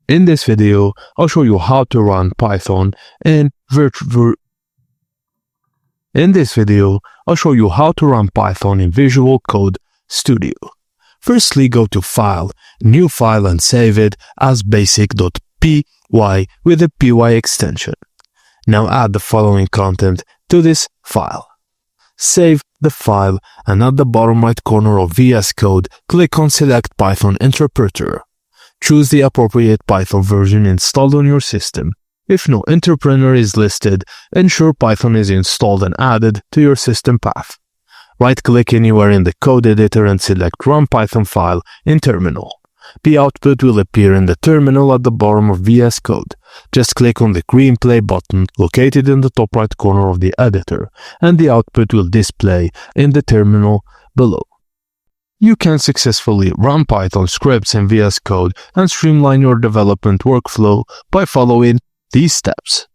In this video, I'll show you how to run Python in Visual Code Studio. Firstly, go to File, New File, and save it as basic.py with a py extension. Now add the following content to this file. Save the file, and at the bottom right corner of VSCode, click on Select Python Interpreter. Choose the appropriate Python version installed on your system. If no interpreter is listed, ensure Python is installed and added to your system path. Right-click anywhere in the code editor and select Run Python File in Terminal. The output will appear in the terminal at the bottom of VS Code. Just click on the green play button located in the top right corner of the editor, and the output will display in the terminal below. You can successfully run Python scripts in VS Code and streamline your development workflow by following these steps.